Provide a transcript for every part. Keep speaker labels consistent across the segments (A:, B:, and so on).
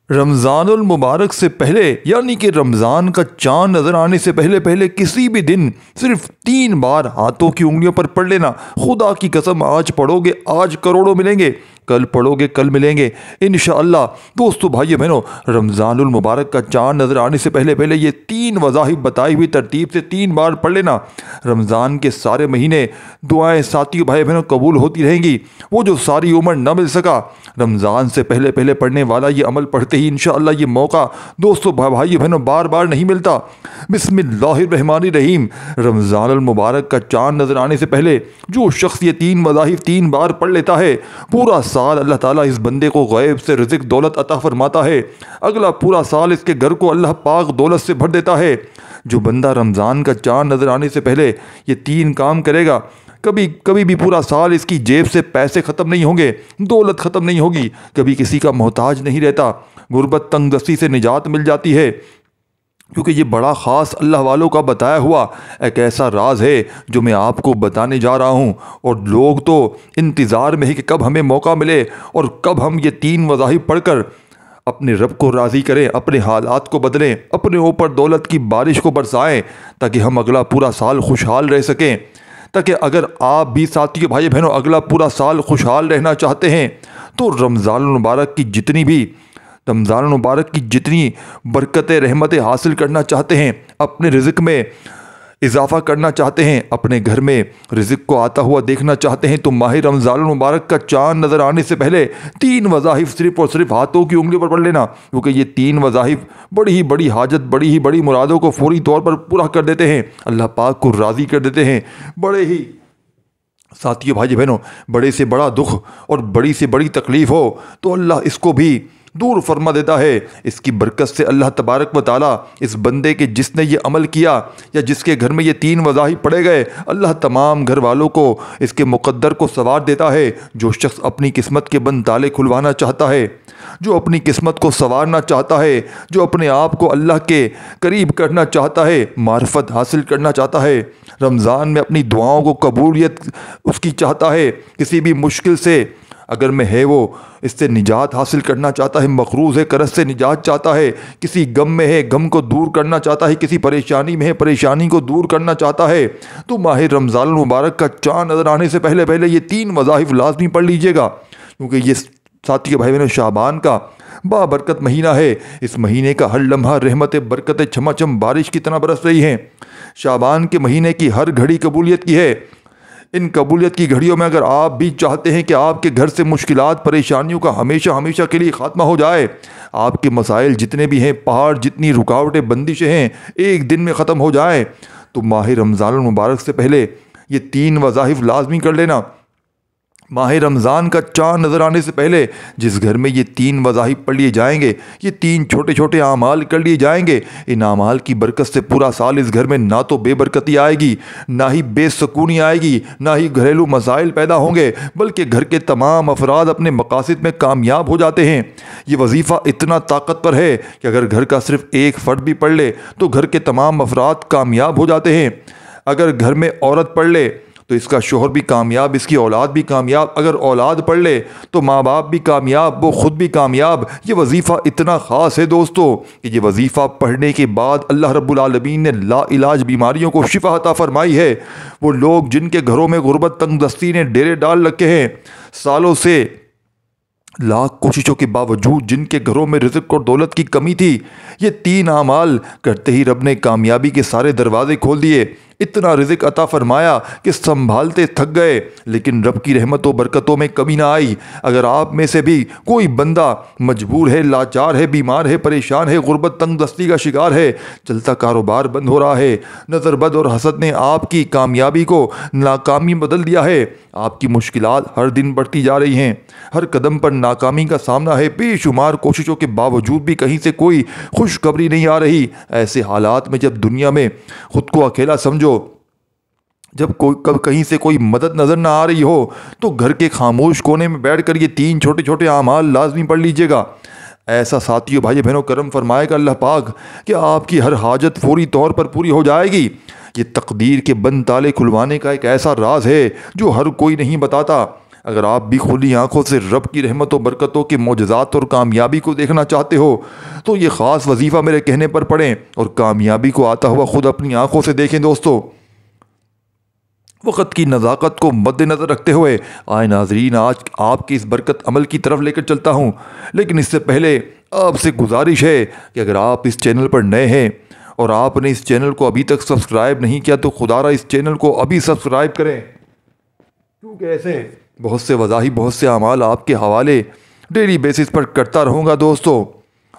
A: رمضان المبارک سے پہلے یعنی کہ رمضان کا چاند نظر آنے سے پہلے پہلے کسی بھی دن صرف 3 بار ہاتھوں کی انگلیوں پر پڑھ لینا۔ خدا کی قسم آج پڑھو گے آج کروڑوں ملیں گے، کل پڑھو گے کل ملیں گے انشاءاللہ۔ دوستو بھائی بہنوں، رمضان المبارک کا چاند نظر آنے سے پہلے پہلے یہ 3 وظائف بتائی ہوئی ترتیب سے 3 بار پڑھ لینا۔ رمضان کے سارے مہینے دعائیں ساتھیوں بھائی بہنوں قبول ہوتی رہیں گی۔ وہ جو ساری عمر نہ مل سکا، رمضان سے پہلے پہلے پڑھنے والا یہ عمل پڑھتے ہی انشاءاللہ یہ موقع دوستو بھائی بہنوں بار بار نہیں ملتا۔ بسم اللہ الرحمن الرحیم۔ رمضان المبارک کا چاند نظر آنے سے پہلے جو شخص یہ 3 وظائف 3 بار پڑھ لیتا ہے، پورا سال اللہ تعالیٰ اس بندے کو غیب سے رزق دولت عطا فرماتا ہے۔ اگلا پورا سال اس کے گھر کو اللہ پاک دولت سے بھر دیتا ہے۔ جو بندہ رمضان کا چاند نظر آنے سے پہلے یہ 3 کام کرے گا، کبھی بھی پورا سال اس کی جیب سے پیسے ختم نہیں ہوں گے، دولت ختم نہیں ہوگی، کبھی کسی کا محتاج نہیں رہتا، غربت تنگ دستی سے نجات مل جاتی ہے، کیونکہ یہ بڑا خاص اللہ والوں کا بتایا ہوا ایک ایسا راز ہے جو میں آپ کو بتانے جا رہا ہوں۔ اور لوگ تو انتظار میں ہے کہ کب ہمیں موقع ملے اور کب ہم یہ 3 وظائف پڑھ کر اپنے رب کو راضی کریں، اپنے حالات کو بدلیں، اپنے اوپر دولت کی بارش کو برسائیں، تاکہ ہم اگلا پورا سال خوشحال رہ سکیں۔ تاکہ اگر آپ بھی ساتھیوں بھائی بہنوں اگلا پورا سال خوشحال رہنا چاہتے ہیں تو رمضان المبارک کی جتنی برکتیں رحمتیں حاصل کرنا چاہتے ہیں، اپنے رزق میں اضافہ کرنا چاہتے ہیں، اپنے گھر میں رزق کو آتا ہوا دیکھنا چاہتے ہیں، تو ماہ رمضان المبارک کا چاند نظر آنے سے پہلے 3 وظائف صرف اور صرف ہاتھوں کی انگلیوں پر پڑھ لینا، کیونکہ یہ 3 وظائف بڑی ہی بڑی حاجت، بڑی ہی بڑی مرادوں کو فوری طور پر پورا کر دیتے ہیں، اللہ پاک کو راضی کر دیتے ہیں۔ بڑے ہی ساتھیوں بھائی بہنوں، بڑے سے بڑا دکھ اور بڑی سے بڑی تکلیف ہو تو اللہ اس کو بھی دور فرما دیتا ہے۔ اس کی برکت سے اللہ تبارک و تعالیٰ اس بندے کے جس نے یہ عمل کیا یا جس کے گھر میں یہ 3 وظائف پڑھے گئے، اللہ تمام گھر والوں کو اس کے مقدر کو سنوار دیتا ہے۔ جو شخص اپنی قسمت کے بند تالے کھلوانا چاہتا ہے، جو اپنی قسمت کو سنوارنا چاہتا ہے، جو اپنے آپ کو اللہ کے قریب کرنا چاہتا ہے، معرفت حاصل کرنا چاہتا ہے، رمضان میں اپنی دعاؤں کو قبولیت اس کی چاہتا ہے، کسی بھی مشکل سے اگر میں ہے وہ اس سے نجات حاصل کرنا چاہتا ہے، مقروض ہے قرض سے نجات چاہتا ہے، کسی غم میں ہے غم کو دور کرنا چاہتا ہے، کسی پریشانی میں ہے پریشانی کو دور کرنا چاہتا ہے، تو ماہ رمضان المبارک کا چاند نظر آنے سے پہلے پہلے یہ 3 وظائف لازمی پڑھ لیجئے گا، کیونکہ یہ ساتھی بھائی بہنوں شعبان کا بابرکت مہینہ ہے۔ اس مہینے کا ہر لمحہ رحمت برکت چھما چھم بارش کی طرح برس رہی ہیں۔ شعبان کے مہینے کی ہر گھڑی قبولیت کی ہے۔ ان قبولیت کی گھڑیوں میں اگر آپ بھی چاہتے ہیں کہ آپ کے گھر سے مشکلات پریشانیوں کا ہمیشہ ہمیشہ کے لیے خاتمہ ہو جائے، آپ کے مسائل جتنے بھی ہیں، پہاڑ جتنی رکاوٹیں بندشیں ہیں، ایک دن میں ختم ہو جائیں، تو ماہ رمضان المبارک سے پہلے یہ 3 وظائف لازمی کر لینا۔ ماہ رمضان کا چاند نظر آنے سے پہلے جس گھر میں یہ 3 وظائف پڑھ لیے جائیں گے، یہ 3 چھوٹے چھوٹے اعمال کر لیے جائیں گے، ان اعمال کی برکت سے پورا سال اس گھر میں نہ تو بے برکتی آئے گی، نہ ہی بے سکونی آئے گی، نہ ہی گھریلو مسائل پیدا ہوں گے، بلکہ گھر کے تمام افراد اپنے مقاصد میں کامیاب ہو جاتے ہیں۔ یہ وظیفہ اتنا طاقتور ہے کہ اگر گھر کا صرف ایک فرد بھی پڑھ لے تو گھر کے تمام افراد کامیاب ہو جاتے ہیں۔ اگر گھر میں عورت پڑھ لے تو اس کا شوہر بھی کامیاب، اس کی اولاد بھی کامیاب، اگر اولاد پڑھ لے تو ماں باپ بھی کامیاب، وہ خود بھی کامیاب۔ یہ وظیفہ اتنا خاص ہے دوستو کہ یہ وظیفہ پڑھنے کے بعد اللہ رب العالمین نے لا علاج بیماریوں کو شفا عطا فرمائی ہے۔ وہ لوگ جن کے گھروں میں غربت تنگ دستی نے ڈیرے ڈال رکھے ہیں، سالوں سے لاکھ کوششوں کے باوجود جن کے گھروں میں رزق اور دولت کی کمی تھی، یہ 3 اعمال کرتے ہی رب نے کامیابی کے سارے دروازے کھول دیے، اتنا رزق عطا فرمایا کہ سنبھالتے تھک گئے، لیکن رب کی رحمت و برکتوں میں کمی نہ آئی۔ اگر آپ میں سے بھی کوئی بندہ مجبور ہے، لاچار ہے، بیمار ہے، پریشان ہے، غربت تنگ دستی کا شکار ہے، چلتا کاروبار بند ہو رہا ہے، نظر بد اور حسد نے آپ کی کامیابی کو ناکامی بدل دیا ہے، آپ کی مشکلات ہر دن بڑھتی جا رہی ہیں، ہر قدم پر ناکامی کا سامنا ہے، بے شمار کوششوں کے باوجود بھی کہیں سے کوئی خوشخبری نہیں آ رہی، ایسے حالات میں جب دنیا میں خود کو اکیلا سمجھو، جب کہیں سے کوئی مدد نظر نہ آ رہی ہو، تو گھر کے خاموش کونے میں بیٹھ کر یہ 3 چھوٹے چھوٹے اعمال لازمی پڑھ لیجئے گا۔ ایسا ساتھیوں بھائی بہنوں کرم فرمائے گا اللہ پاک کہ آپ کی ہر حاجت فوری طور پر پوری ہو جائے گی۔ یہ تقدیر کے بند تالے کھلوانے کا ایک ایسا راز ہے جو ہر کوئی نہیں بتاتا۔ اگر آپ بھی کھلی آنکھوں سے رب کی رحمت و برکتوں کے معجزات اور کامیابی کو دیکھنا چاہتے ہو تو یہ خاص وظیفہ میرے کہنے پر پڑھیں اور کامیابی کو آتا ہوا خود اپنی آنکھوں سے دیکھیں دوستو۔ وقت کی نزاکت کو مد نظر رکھتے ہوئے آئے ناظرین، آج آپ کی اس برکت عمل کی طرف لے کر چلتا ہوں، لیکن اس سے پہلے آپ سے گزارش ہے کہ اگر آپ اس چینل پر نئے ہیں اور آپ نے اس چینل کو ابھی تک سبسکرائب نہیں کیا تو خدا را اس چینل کو ابھی سبسکرائب کریں، کیونکہ ایسے بہت سے وظائف، بہت سے اعمال آپ کے حوالے ڈیلی بیسس پر کرتا رہوں گا دوستو۔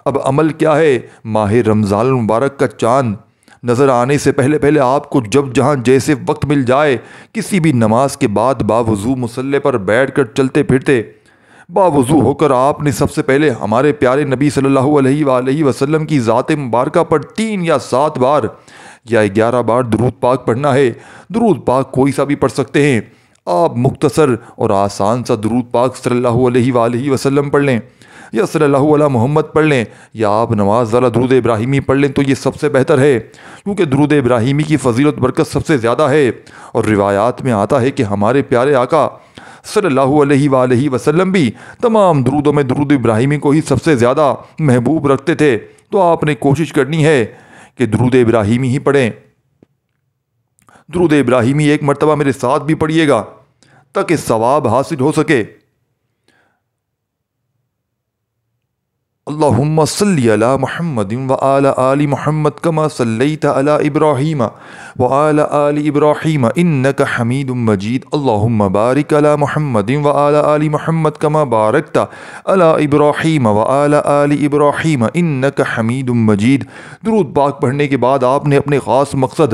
A: اب عمل کیا ہے؟ ماہ رمضان المبارک کا چاند نظر آنے سے پہلے آپ کو جب جہاں جیسے وقت مل جائے کسی بھی نماز کے بعد باوضو مصلی پر بیٹھ کر چلتے پھرتے باوضو ہو کر آپ نے سب سے پہلے ہمارے پیارے نبی صلی اللہ علیہ وآلہ وسلم کی ذات مبارکہ پر 3 یا 7 بار یا 11 بار درود پاک پڑھنا ہے۔ درود پاک کوئی سا بھی پڑھ سکتے ہیں، آپ مختصر اور آسان سا درود پاک صلی اللہ علیہ وآلہ وسلم پڑھ لیں یا صلی اللہ علیہ محمد پڑھ لیں، یا آپ نماز والا درود ابراہیمی پڑھ لیں تو یہ سب سے بہتر ہے، کیونکہ درود ابراہیمی کی فضیلت برکت سب سے زیادہ ہے۔ اور روایات میں آتا ہے کہ ہمارے پیارے آقا صلی اللہ علیہ وآلہ وسلم بھی تمام درودوں میں درود ابراہیمی کو ہی سب سے زیادہ محبوب رکھتے تھے، تو آپ نے کوشش کرنی ہے کہ درود ابراہیمی ہی پڑھیں۔ درود ابراہیمی ایک مرتبہ میرے ساتھ بھی پڑھیے گا تاکہ ثواب حاصل ہو سکے۔ اللہم صلی علی محمد وآل آل محمد کما صلیت علی ابراہیم وآل آل ابراہیم انک حمید مجید۔ اللہم بارک علی محمد وآل آل محمد کما بارکت علی ابراہیم وآل آل ابراہیم انک حمید مجید۔ درود پاک پڑھنے کے بعد آپ نے اپنے خاص مقصد،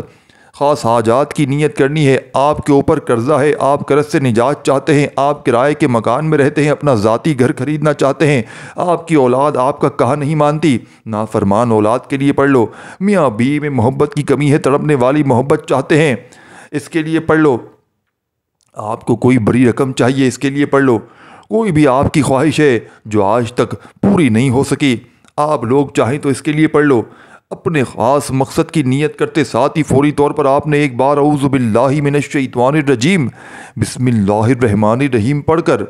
A: خاص حاجات کی نیت کرنی ہے۔ آپ کے اوپر قرضہ ہے، آپ قرض سے نجات چاہتے ہیں، آپ کرائے کے مکان میں رہتے ہیں، اپنا ذاتی گھر خریدنا چاہتے ہیں، آپ کی اولاد آپ کا کہا نہیں مانتی، نافرمان اولاد کے لیے پڑھ لو۔ میاں بیوی میں محبت کی کمی ہے، تڑپنے والی محبت چاہتے ہیں، اس کے لیے پڑھ لو۔ آپ کو کوئی بڑی رقم چاہیے، اس کے لیے پڑھ لو۔ کوئی بھی آپ کی خواہش ہے جو آج تک پوری نہیں ہو سکی، آپ لوگ چاہیں تو اس کے لیے پڑھ لو۔ اپنے خاص مقصد کی نیت کرتے ساتھ ہی فوری طور پر آپ نے ایک بار اعوذ باللہ من الشیطان الرجیم بسم اللہ الرحمن الرحیم پڑھ کر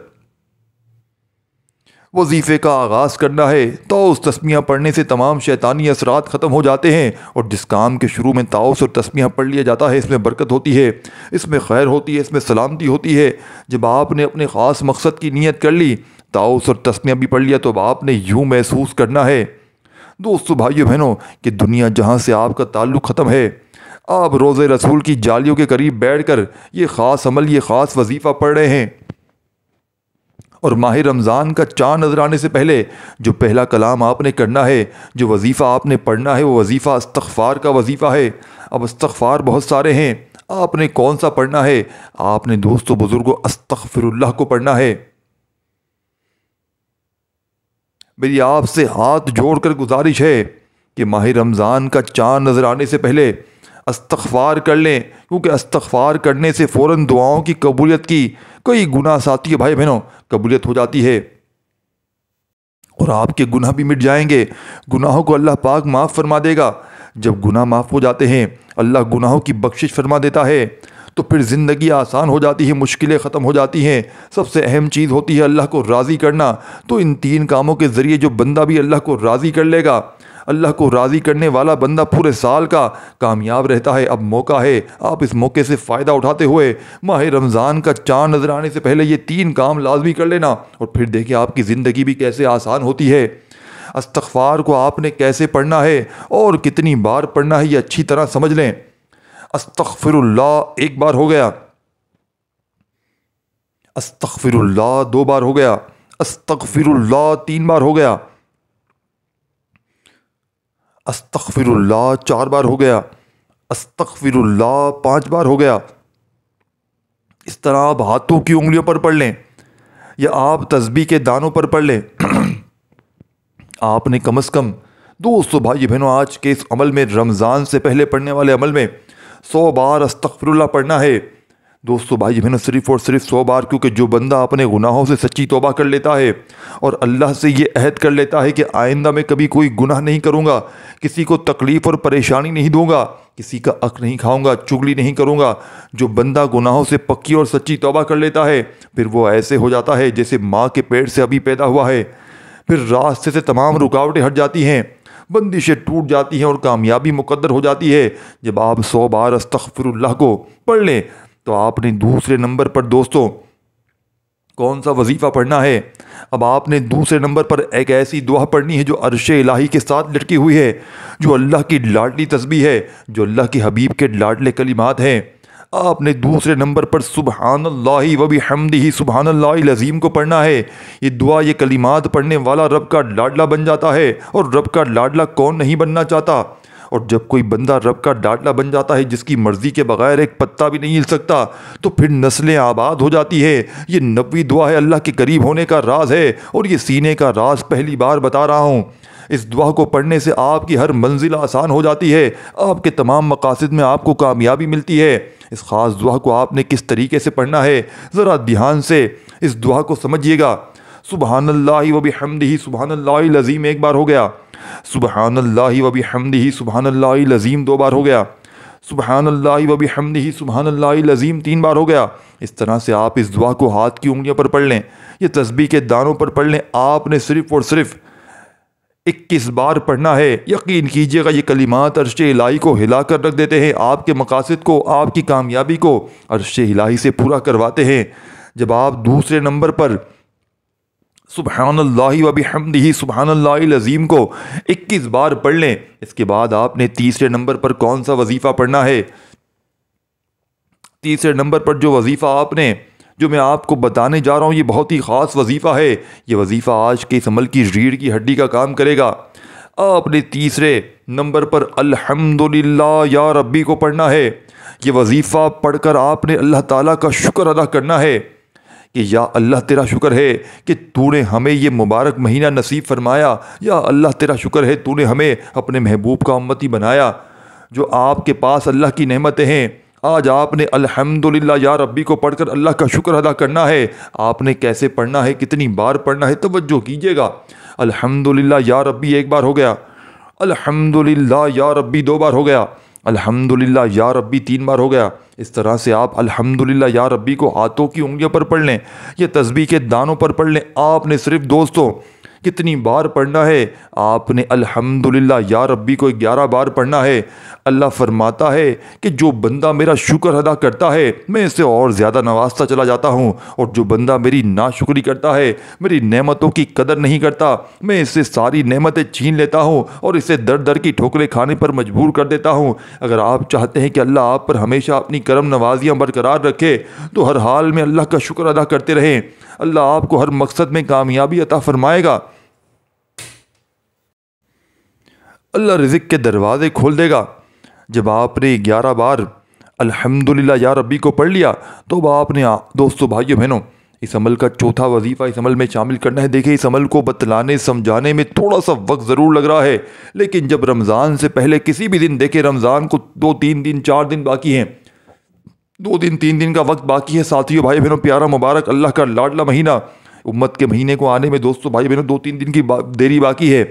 A: وظیفے کا آغاز کرنا ہے۔ طاؤس تسمیہ پڑھنے سے تمام شیطانی اثرات ختم ہو جاتے ہیں، اور جس کام کے شروع میں طاؤس اور تسمیہ پڑھ لیا جاتا ہے اس میں برکت ہوتی ہے، اس میں خیر ہوتی ہے، اس میں سلامتی ہوتی ہے۔ جب آپ نے اپنے خاص مقصد کی نیت کر لی، طاؤس اور تسمیہ بھی پڑھ لیا، تو اب آپ نے یوں محسوس کرنا ہے دوستو، بھائیو بہنوں، کہ دنیا جہاں سے آپ کا تعلق ختم ہے، آپ روضہ رسول کی جالیوں کے قریب بیٹھ کر یہ خاص عمل، یہ خاص وظیفہ پڑھ رہے ہیں۔ اور ماہ رمضان کا چاند نظر آنے سے پہلے جو پہلا کلام آپ نے کرنا ہے، جو وظیفہ آپ نے پڑھنا ہے، وہ وظیفہ استغفار کا وظیفہ ہے۔ اب استغفار بہت سارے ہیں، آپ نے کون سا پڑھنا ہے؟ آپ نے دوستو بزرگوں استغفر اللہ کو پڑھنا ہے۔ میری آپ سے ہاتھ جوڑ کر گزارش ہے کہ ماہ رمضان کا چاند نظر آنے سے پہلے استغفار کر لیں، کیونکہ استغفار کرنے سے فوراً دعاؤں کی قبولیت کی کئی گناہ ساتھی بھائی بہنوں قبولیت ہو جاتی ہے، اور آپ کے گناہ بھی مٹ جائیں گے۔ گناہوں کو اللہ پاک معاف فرما دے گا۔ جب گناہ معاف ہو جاتے ہیں، اللہ گناہوں کی بخشش فرما دیتا ہے، تو پھر زندگی آسان ہو جاتی ہے، مشکلیں ختم ہو جاتی ہیں۔ سب سے اہم چیز ہوتی ہے اللہ کو راضی کرنا۔ تو ان 3 کاموں کے ذریعے جو بندہ بھی اللہ کو راضی کر لے گا، اللہ کو راضی کرنے والا بندہ پورے سال کا کامیاب رہتا ہے۔ اب موقع ہے، آپ اس موقع سے فائدہ اٹھاتے ہوئے ماہ رمضان کا چاند نظر آنے سے پہلے یہ 3 کام لازمی کر لینا، اور پھر دیکھیں آپ کی زندگی بھی کیسے آسان ہوتی ہے۔ استغفار کو آپ نے کیسے پڑھنا ہے اور کتنی بار پڑھنا ہے، یہ اچھی طرح سمجھ لیں۔ استغفر اللہ 1 بار ہو گیا، استغفر اللہ 2 بار ہو گیا، استغفر اللہ 3 بار ہو گیا، استغفر اللہ 4 بار ہو گیا، استغفر اللہ 5 بار ہو گیا۔ اس طرح آپ ہاتھوں کی انگلیوں پر پڑھ لیں یا آپ تسبیح کے دانوں پر پڑھ لیں۔ آپ نے کم از کم دوستو بھائی بہنوں آج کے اس عمل میں، رمضان سے پہلے پڑھنے والے عمل میں 100 بار استغفر اللہ پڑھنا ہے، دوستو بھائی بہنوں صرف اور صرف 100 بار، کیونکہ جو بندہ اپنے گناہوں سے سچی توبہ کر لیتا ہے اور اللہ سے یہ عہد کر لیتا ہے کہ آئندہ میں کبھی کوئی گناہ نہیں کروں گا، کسی کو تکلیف اور پریشانی نہیں دوں گا، کسی کا حق نہیں کھاؤں گا، چغلی نہیں کروں گا، جو بندہ گناہوں سے پکی اور سچی توبہ کر لیتا ہے پھر وہ ایسے ہو جاتا ہے جیسے ماں کے پیٹ سے ابھی پیدا ہوا ہے، پھر راستے سے تمام رکاوٹیں ہٹ جاتی ہیں، بندشیں ٹوٹ جاتی ہیں اور کامیابی مقدر ہو جاتی ہے جب آپ 100 بار استغفر اللہ کو پڑھ لیں۔ تو آپ نے دوسرے نمبر پر دوستوں کون سا وظیفہ پڑھنا ہے؟ اب آپ نے دوسرے نمبر پر ایک ایسی دعا پڑھنی ہے جو عرش الہی کے ساتھ لٹکی ہوئی ہے، جو اللہ کی لاڈلی تسبیح ہے، جو اللہ کے حبیب کے لاڈلے کلمات ہیں۔ آپ نے دوسرے نمبر پر سبحان اللہ و بحمدہ سبحان اللہ العظیم کو پڑھنا ہے۔ یہ دعا، یہ کلمات پڑھنے والا رب کا لاڈلا بن جاتا ہے، اور رب کا لاڈلا کون نہیں بننا چاہتا؟ اور جب کوئی بندہ رب کا لاڈلا بن جاتا ہے جس کی مرضی کے بغیر ایک پتا بھی نہیں ہل سکتا، تو پھر نسلیں آباد ہو جاتی ہے۔ یہ 90 دعا ہے، اللہ کے قریب ہونے کا راز ہے، اور یہ سینے کا راز پہلی بار بتا رہا ہوں۔ اس دعا کو پڑھنے سے آپ کی ہر منزل آسان ہو جاتی ہے، آپ کے تمام مقاصد میں آپ کو کامیابی ملتی ہے۔ اس خاص دعا کو آپ نے کس طریقے سے پڑھنا ہے، ذرا دھیان سے اس دعا کو سمجھیے گا۔ سبحان اللہ و بحمدہ سبحان اللہ العظیم ایک بار ہو گیا، سبحان اللہ و بحمدہ سبحان اللہ العظیم 2 بار ہو گیا، سبحان اللہ و بحمدہ سبحان اللہ العظیم 3 بار ہو گیا۔ اس طرح سے آپ اس دعا کو ہاتھ کی انگلیوں پر پڑھ لیں، یہ تسبیح کے دانوں پر پڑھ لیں۔ آپ نے صرف اور صرف 21 بار پڑھنا ہے۔ یقین کیجئے گا یہ کلمات عرش الہی کو ہلا کر رکھ دیتے ہیں، آپ کے مقاصد کو، آپ کی کامیابی کو عرش الہی سے پورا کرواتے ہیں۔ جب آپ دوسرے نمبر پر سبحان اللہ و بحمدہ سبحان اللہ العظیم کو 21 بار پڑھ لیں، اس کے بعد آپ نے تیسرے نمبر پر کون سا وظیفہ پڑھنا ہے؟ تیسرے نمبر پر جو وظیفہ جو میں آپ کو بتانے جا رہا ہوں، یہ بہت ہی خاص وظیفہ ہے۔ یہ وظیفہ آج کے اس عمل کی ریڑھ کی ہڈی کا کام کرے گا۔ آپ نے تیسرے نمبر پر الحمدللہ یا ربی کو پڑھنا ہے۔ یہ وظیفہ پڑھ کر آپ نے اللہ تعالیٰ کا شکر ادا کرنا ہے کہ یا اللہ تیرا شکر ہے کہ تو نے ہمیں یہ مبارک مہینہ نصیب فرمایا، یا اللہ تیرا شکر ہے تو نے ہمیں اپنے محبوب کا امتی بنایا۔ جو آپ کے پاس اللہ کی نعمتیں ہیں، آج آپ نے الحمدللہ یا ربی کو پڑھ کر اللہ کا شکر ادا کرنا ہے۔ آپ نے کیسے پڑھنا ہے، کتنی بار پڑھنا ہے، توجہ کیجئے گا۔ الحمدللہ یا ربی 1 بار ہو گیا، الحمدللہ یا ربی 2 بار ہو گیا، الحمدللہ یا ربی 3 بار ہو گیا۔ اس طرح سے آپ الحمدللہ یا ربی کو ہاتھوں کی انگلیوں پر پڑھ لیں، یہ تسبیح کے دانوں پر پڑھ لیں۔ آپ نے صرف دوستوں کتنی بار پڑھنا ہے؟ آپ نے الحمدللہ یا ربی کو 11 بار پڑھنا ہے۔ اللہ فرماتا ہے کہ جو بندہ میرا شکر ادا کرتا ہے میں اسے اور زیادہ نوازتا چلا جاتا ہوں، اور جو بندہ میری ناشکری کرتا ہے، میری نعمتوں کی قدر نہیں کرتا، میں اس سے ساری نعمتیں چھین لیتا ہوں اور اسے در در کی ٹھوکریں کھانے پر مجبور کر دیتا ہوں۔ اگر آپ چاہتے ہیں کہ اللہ آپ پر ہمیشہ اپنی کرم نوازیاں برقرار رکھے تو ہر حال میں اللہ کا شکر ادا کرتے رہیں۔ اللہ آپ کو ہر مقصد میں کامیابی عطا فرمائے گا، اللہ رزق کے دروازے کھول دے گا۔ جب آپ نے 11 بار الحمدللہ یا ربی کو پڑھ لیا تو اب آپ نے دوستو بھائیو بہنوں اس عمل کا چوتھا وظیفہ اس عمل میں شامل کرنا ہے۔ دیکھیں اس عمل کو بتلانے سمجھانے میں تھوڑا سا وقت ضرور لگ رہا ہے، لیکن جب رمضان سے پہلے کسی بھی دن، دیکھیں رمضان کو 2-3 دن 4 دن باقی ہیں، 2 دن 3 دن کا وقت باقی ہے ساتھیوں بھائی بہنوں، پیارا مبارک اللہ کا لاڈلا مہینہ امت کے مہینے کو آنے میں دوستو بھائی بہنوں 2-3 دن کی دیری باقی ہے۔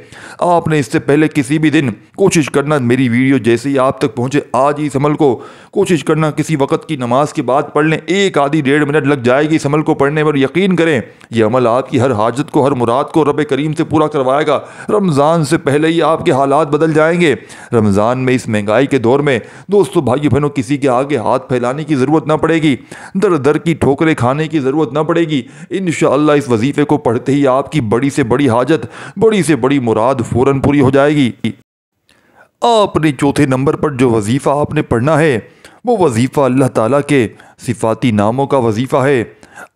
A: آپ نے اس سے پہلے کسی بھی دن کوشش کرنا، میری ویڈیو جیسے ہی آپ تک پہنچے آج ہی اس عمل کو کوشش کرنا کسی وقت کی نماز کے بعد پڑھ لیں، 1-1.5 منٹ لگ جائے گی اس عمل کو پڑھنے پر، یقین کریں یہ عمل آپ کی ہر حاجت کو، ہر مراد کو رب کریم سے پورا کروائے گا۔ رمضان سے پہلے ہی آپ کے حالات بدل جائیں گے۔ رمضان میں اس مہنگائی کے دور میں دوستو بھائیو بہنوں کسی کے آگے ہاتھ پھیلانے کی ضرورت نہ پڑے گی، در در کی ٹھوکریں کھانے کی ضرورت نہ پڑے گی۔ انشاءاللہ اس وظیفے کو پڑھتے ہی آپ کی بڑی سے بڑی حاجت، بڑی سے بڑی مراد فوراً پوری ہو جائے گی۔ آپ نے چوتھے نمبر پر جو وظیفہ آپ نے پڑھنا ہے وہ وظیفہ اللہ تعالیٰ کے صفاتی ناموں کا وظیفہ ہے۔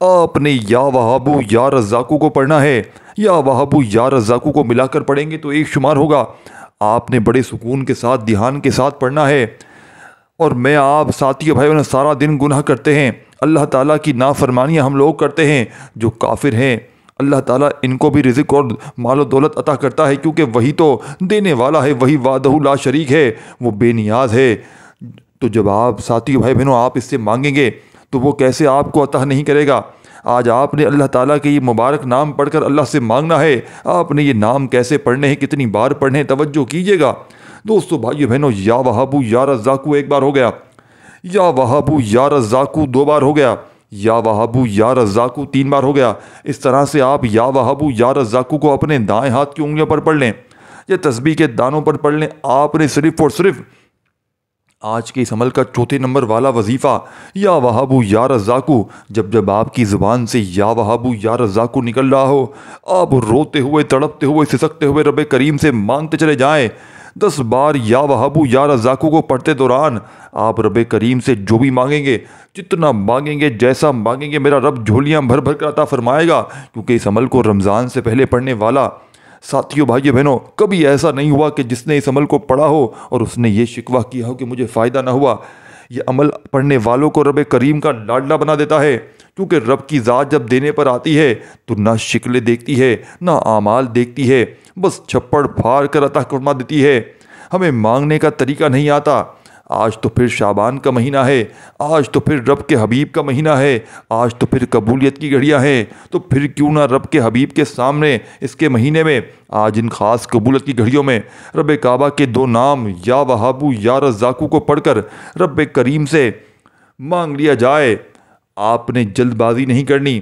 A: آپ نے یا وہابو یا رزاقو کو پڑھنا ہے۔ یا وہابو یا رزاقو کو ملا کر پڑھیں گے تو 1 شمار ہوگا۔ آپ نے بڑے سکون کے ساتھ، دھیان کے ساتھ پڑھنا ہے۔ اور میں آپ ساتھیوں بھائیوں سارا دن گناہ کرتے ہیں، اللہ تعالیٰ کی نافرمانیاں ہم لوگ کرتے ہیں۔ جو کافر ہیں اللہ تعالیٰ ان کو بھی رزق اور مال و دولت عطا کرتا ہے، کیونکہ وہی تو دینے والا ہے، وہی وحدہ لا شریک ہے، وہ بے نیاز ہے۔ تو جب آپ ساتھیوں بھائی بہنوں آپ اس سے مانگیں گے تو وہ کیسے آپ کو عطا نہیں کرے گا؟ آج آپ نے اللہ تعالیٰ کے یہ مبارک نام پڑھ کر اللہ سے مانگنا ہے۔ آپ نے یہ نام کیسے پڑھنے ہیں، کتنی بار پڑھنے ہیں، توجہ کیجیے گا دوستو بھائیو بہنوں۔ یا وہابو یا رزاقو ایک بار ہو گیا، یا وہابو یا رزاقو دو بار ہو گیا، یا وہابو یا رزاقو تین بار ہو گیا۔ اس طرح سے آپ یا وہابو یا رزاقو کو اپنے دائیں ہاتھ کی انگلیوں پر پڑھ لیں یا تسبیح کے دانوں پر پڑھ لیں۔ آپ نے صرف اور صرف آج کے اس عمل کا چوتھے نمبر والا وظیفہ یا وہابو یا رزاقو، جب آپ کی زبان سے یا وہابو یا رزاقو نکل رہا ہو، آپ روتے ہوئے، تڑپتے ہوئے، سسکتے ہوئے رب کریم سے مانگتے چلے جائیں۔ 10 بار یا وہابو یا رزاقو کو پڑھتے دوران آپ رب کریم سے جو بھی مانگیں گے، جتنا مانگیں گے، جیسا مانگیں گے، میرا رب جھولیاں بھر بھر کر عطا فرمائے گا، کیونکہ اس عمل کو رمضان سے پہلے پڑھنے والا ساتھیوں، بھائیو بہنوں، کبھی ایسا نہیں ہوا کہ جس نے اس عمل کو پڑھا ہو اور اس نے یہ شکوہ کیا ہو کہ مجھے فائدہ نہ ہوا۔ یہ عمل پڑھنے والوں کو رب کریم کا لاڈلا بنا دیتا ہے، کیونکہ رب کی ذات جب دینے پر آتی ہے تو نہ شکلیں دیکھتی ہے، نہ اعمال دیکھتی ہے، بس چھپڑ پھاڑ کر عطا فرما دیتی ہے۔ ہمیں مانگنے کا طریقہ نہیں آتا۔ آج تو پھر شعبان کا مہینہ ہے، آج تو پھر رب کے حبیب کا مہینہ ہے، آج تو پھر قبولیت کی گھڑیاں ہیں، تو پھر کیوں نہ رب کے حبیب کے سامنے اس کے مہینے میں آج ان خاص قبولیت کی گھڑیوں میں رب کعبہ کے دو نام یا وہابو یا رزاقو کو پڑھ کر رب کریم سے مانگ لیا جائے۔ آپ نے جلد بازی نہیں کرنی،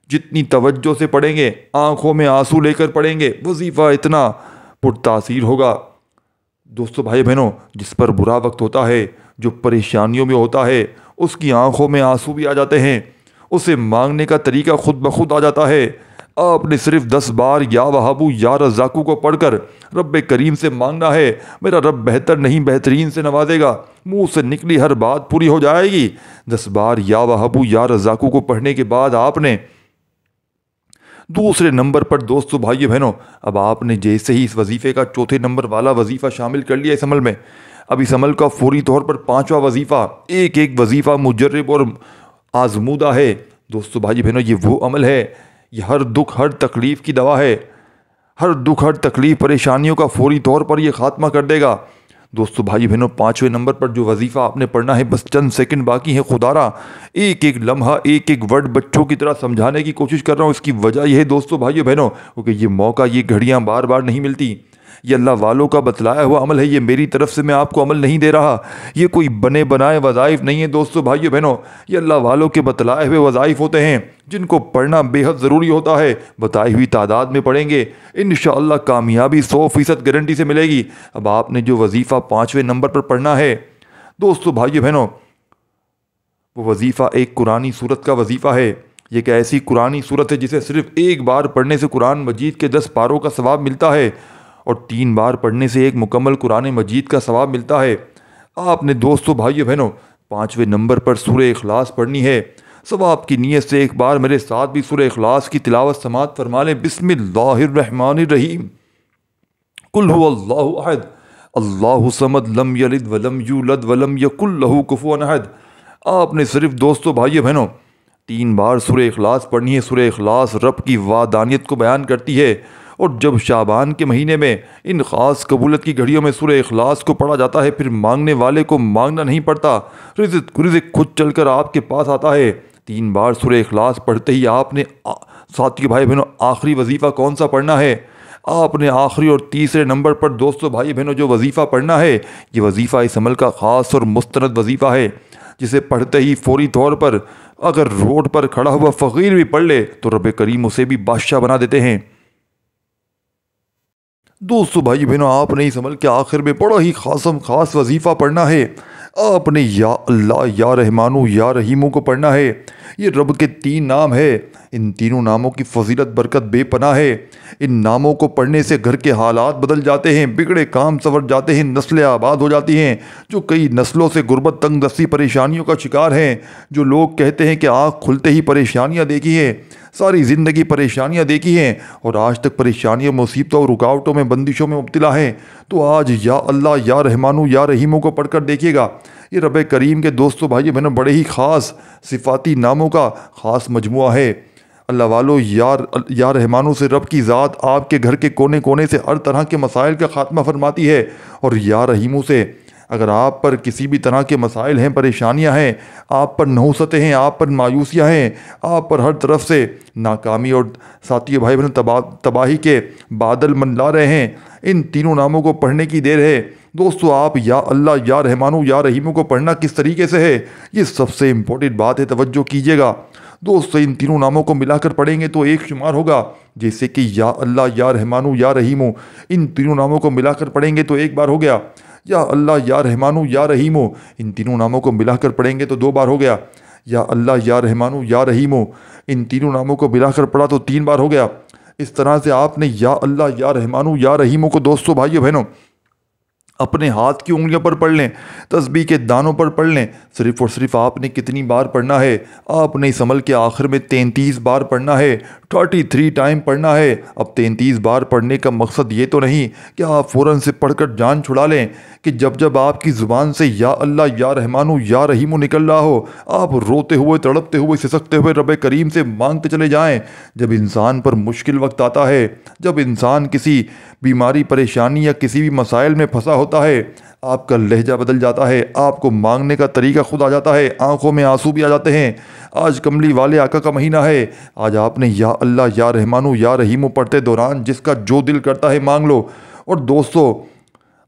A: جتنی توجہ سے پڑھیں گے، آنکھوں میں آنسو لے کر پڑھیں گے، وظیفہ اتنا پرتاثیر ہوگا۔ دوستو بھائی بہنوں، جس پر برا وقت ہوتا ہے، جو پریشانیوں میں ہوتا ہے، اس کی آنکھوں میں آنسو بھی آ جاتے ہیں، اسے مانگنے کا طریقہ خود بخود آ جاتا ہے۔ آپ نے صرف 10 بار یا وہابو یا رزاقو کو پڑھ کر رب کریم سے مانگنا ہے۔ میرا رب بہتر نہیں بہترین سے نوازے گا، منہ سے نکلی ہر بات پوری ہو جائے گی۔ 10 بار یا وہابو یا رزاقو کو پڑھنے کے بعد آپ نے دوسرے نمبر پر دوستو بھائیو بہنوں، اب آپ نے جیسے ہی اس وظیفے کا چوتھے نمبر والا وظیفہ شامل کر لیا اس عمل میں، اب اس عمل کا فوری طور پر 5واں وظیفہ، ایک وظیفہ مجرب اور آزمودہ ہے۔ دوستو بھائی بہنوں، یہ وہ عمل ہے، یہ ہر دکھ ہر تکلیف کی دوا ہے، ہر دکھ ہر تکلیف پریشانیوں کا فوری طور پر یہ خاتمہ کر دے گا۔ دوستو بھائی بہنوں، 5ویں نمبر پر جو وظیفہ آپ نے پڑھنا ہے، بس چند سیکنڈ باقی ہیں، خدا را ایک لمحہ ایک ورڈ بچوں کی طرح سمجھانے کی کوشش کر رہا ہوں۔ اس کی وجہ یہ ہے دوستو بھائیو بہنوں، کیونکہ یہ موقع، یہ گھڑیاں بار بار نہیں ملتی۔ یہ اللہ والوں کا بتلایا ہوا عمل ہے، یہ میری طرف سے میں آپ کو عمل نہیں دے رہا، یہ کوئی بنے بنائے وظائف نہیں ہے۔ دوستو بھائیو بہنوں، یہ اللہ والوں کے بتلائے ہوئے وظائف ہوتے ہیں جن کو پڑھنا بے حد ضروری ہوتا ہے۔ بتائی ہوئی تعداد میں پڑھیں گے، انشاءاللہ کامیابی 100% گارنٹی سے ملے گی۔ اب آپ نے جو وظیفہ 5ویں نمبر پر پڑھنا ہے دوستو بھائیو بہنوں، وہ وظیفہ ایک قرآنی سورت کا وظیفہ ہے۔ یہ ایک ایسی قرآنی سورت ہے جسے صرف ایک بار پڑھنے سے قرآن مجید کے 10 پاروں کا ثواب ملتا ہے، اور 3 بار پڑھنے سے ایک مکمل قرآن مجید کا ثواب ملتا ہے۔ آپ نے دوستو بھائیو بہنوں 5ویں نمبر پر سورہ اخلاص پڑھنی ہے۔ ثواب کی نیت سے ایک بار میرے ساتھ بھی سورہ اخلاص کی تلاوت سماعت فرما لیں۔ بسم اللہ الرحمن الرحیم۔ قل هو اللہ احد اللہ صمد لم یلد ولم یولد ولم یکن لہ کفوا احد۔ آپ نے صرف دوستو بھائیو بہنوں 3 بار سورہ اخلاص پڑھنی ہے۔ سورہ اخلاص رب کی وحدانیت کو بیان کرتی ہے، اور جب شعبان کے مہینے میں ان خاص قبولیت کی گھڑیوں میں سورہ اخلاص کو پڑھا جاتا ہے، پھر مانگنے والے کو مانگنا نہیں پڑتا، رزق خود چل کر آپ کے پاس آتا ہے۔ 3 بار سورہ اخلاص پڑھتے ہی آپ نے ساتھی بھائی بہنوں آخری وظیفہ کون سا پڑھنا ہے؟ آپ نے آخری اور تیسرے نمبر پر دوستو بھائی بہنوں جو وظیفہ پڑھنا ہے، یہ وظیفہ اس عمل کا خاص اور مستند وظیفہ ہے، جسے پڑھتے ہی فوری طور پر اگر روڈ پر کھڑا ہوا فقیر بھی پڑھ لے تو رب کریم اسے بھی بادشاہ بنا دیتے ہیں۔ دوستو بھائی بہنوں، آپ نے اس عمل کے آخر میں بڑا ہی خاص وظیفہ پڑھنا ہے۔ آپ نے یا اللہ یا رحمانو یا رحیمو کو پڑھنا ہے۔ یہ رب کے 3 نام ہے، ان تینوں ناموں کی فضیلت برکت بے پناہ ہے۔ ان ناموں کو پڑھنے سے گھر کے حالات بدل جاتے ہیں، بگڑے کام سنور جاتے ہیں، نسلیں آباد ہو جاتی ہیں۔ جو کئی نسلوں سے غربت، تنگ دستی، پریشانیوں کا شکار ہیں، جو لوگ کہتے ہیں کہ آنکھ کھلتے ہی پریشانیاں دیکھی ہیں، ساری زندگی پریشانیاں دیکھی ہیں، اور آج تک پریشانیوں، مصیبتوں اور رکاوٹوں میں، بندشوں میں مبتلا ہیں، تو آج یا اللہ یا رحمانو یا رحیمو کو پڑھ کر دیکھیے گا۔ یہ رب کریم کے دوستو بھائی بہنوں بڑے ہی خاص صفاتی ناموں کا خاص مجموعہ ہے۔ اللہ والو، یا رحمانو سے رب کی ذات آپ کے گھر کے کونے کونے سے ہر طرح کے مسائل کا خاتمہ فرماتی ہے، اور یا رحیمو سے اگر آپ پر کسی بھی طرح کے مسائل ہیں، پریشانیاں ہیں، آپ پر نحوستیں ہیں، آپ پر مایوسیاں ہیں، آپ پر ہر طرف سے ناکامی اور ساتھی بھائی بہنوں تباہی کے بادل منڈلا رہے ہیں، ان تینوں ناموں کو پڑھنے کی دیر ہے۔ دوستو آپ یا اللہ یا رحمانو یا رحیمو کو پڑھنا کس طریقے سے ہے، یہ سب سے امپورٹنٹ بات ہے، توجہ کیجیے گا۔ دوستو ان تینوں ناموں کو ملا کر پڑھیں گے تو ایک شمار ہوگا، جیسے کہ یا اللہ یا رحمانو یا رحیمو، ان تینوں ناموں کو ملا کر پڑھیں گے تو ایک بار ہو گیا۔ یا اللہ یا رحمانو یا رحیمو، ان تینوں ناموں کو ملا کر پڑھیں گے تو 2 بار ہو گیا۔ یا اللہ یا رحمانو یا رحیمو، ان تینوں ناموں کو ملا کر پڑھا تو 3 بار ہو گیا۔ اس طرح سے آپ نے یا اللہ یا رحمانو یا رحیمو کو دوستو بھائیو بہنوں اپنے ہاتھ کی انگلیوں پر پڑھ لیں، تسبیح کے دانوں پر پڑھ لیں۔ صرف اور صرف آپ نے کتنی بار پڑھنا ہے؟ آپ نے اس عمل کے آخر میں 33 بار پڑھنا ہے، 33 ٹائم پڑھنا ہے۔ اب 33 بار پڑھنے کا مقصد یہ تو نہیں کہ آپ فوراً سے پڑھ کر جان چھڑا لیں، کہ جب آپ کی زبان سے یا اللہ یا رحمانو یا رحیمو نکل رہا ہو، آپ روتے ہوئے، تڑپتے ہوئے، سسکتے ہوئے رب کریم سے مانگتے چلے جائیں۔ جب انسان پر مشکل وقت آتا ہے، جب انسان کسی بیماری، پریشانی یا کسی بھی مسائل میں پھنسا ہوتا ہے، آپ کا لہجہ بدل جاتا ہے، آپ کو مانگنے کا طریقہ خود آ جاتا ہے، آنکھوں میں آنسو بھی آ جاتے ہیں۔ آج کملی والے آقا کا مہینہ ہے، آج آپ نے یا اللہ یا رحمانو یا رحیمو پڑھتے دوران جس کا جو دل کرتا ہے مانگ لو۔ اور دوستو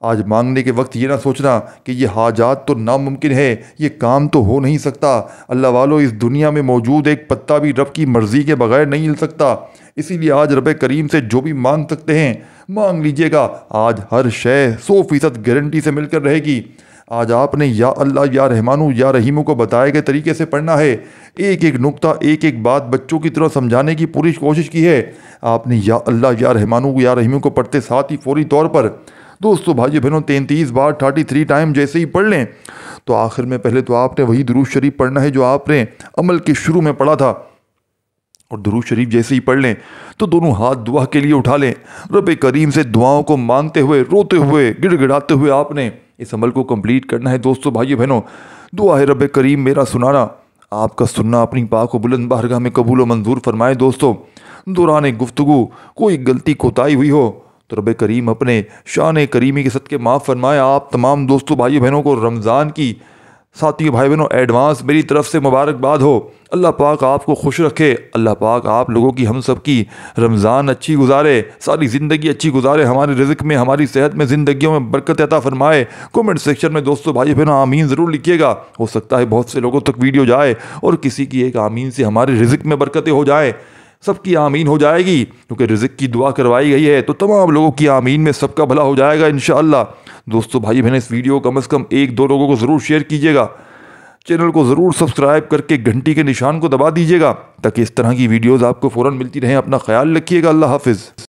A: آج مانگنے کے وقت یہ نہ سوچنا کہ یہ حاجات تو ناممکن ہے، یہ کام تو ہو نہیں سکتا۔ اللہ والو، اس دنیا میں موجود ایک پتا بھی رب کی مرضی کے بغیر نہیں ہل سکتا، اسی لیے آج رب کریم سے جو بھی مانگ سکتے ہیں مانگ لیجئے گا۔ آج ہر شے 100% گارنٹی سے مل کر رہے گی۔ آج آپ نے یا اللہ یا رحمانو یا رحیمو کو بتائے گئے طریقے سے پڑھنا ہے، ایک ایک نقطہ، ایک ایک بات بچوں کی طرح سمجھانے کی پوری کوشش کی ہے۔ آپ نے یا اللہ یا رحمانو یا رحیمو کو پڑھتے ساتھ ہی فوری طور پر دوستو بھائی بہنوں 33 بار 33 ٹائم جیسے ہی پڑھ لیں تو آخر میں پہلے تو آپ نے وہی درود شریف پڑھنا ہے جو آپ نے عمل کے شروع میں پڑھا تھا، اور درود شریف جیسے ہی پڑھ لیں تو دونوں ہاتھ دعا کے لیے اٹھا لیں، رب کریم سے دعاؤں کو مانگتے ہوئے، روتے ہوئے، گڑ گڑاتے ہوئے آپ نے اس عمل کو کمپلیٹ کرنا ہے۔ دوستو بھائی بہنوں دعا ہے رب کریم میرا سنانا، آپ کا سننا اپنی پاک و بلند بارگاہ میں قبول و منظور فرمائے۔ دوستو دوران گفتگو کوئی غلطی کوتاہی ہوئی ہو تو رب کریم اپنے شان کریمی کے صدقے معاف فرمائے۔ آپ تمام دوستو بھائی بہنوں کو رمضان کی ساتھی بھائی بہنوں ایڈوانس میری طرف سے مبارکباد ہو۔ اللہ پاک آپ کو خوش رکھے، اللہ پاک آپ لوگوں کی، ہم سب کی رمضان اچھی گزارے، ساری زندگی اچھی گزارے، ہمارے رزق میں، ہماری صحت میں، زندگیوں میں برکت عطا فرمائے۔ کومنٹ سیکشن میں دوستو بھائی بہنوں آمین ضرور لکھیے گا، ہو سکتا ہے بہت سے لوگوں تک ویڈیو جائے اور کسی کی ایک آمین سے ہمارے رزق میں برکتیں ہو جائیں۔ سب کی آمین ہو جائے گی، کیونکہ رزق کی دعا کروائی گئی ہے تو تمام لوگوں کی آمین میں سب کا بھلا ہو جائے گا انشاءاللہ۔ دوستو بھائی بہنیں اس ویڈیو کو کم از کم 1-2 لوگوں کو ضرور شیئر کیجیے گا، چینل کو ضرور سبسکرائب کر کے گھنٹی کے نشان کو دبا دیجیے گا تاکہ اس طرح کی ویڈیوز آپ کو فوراً ملتی رہیں۔ اپنا خیال رکھیے گا، اللہ حافظ۔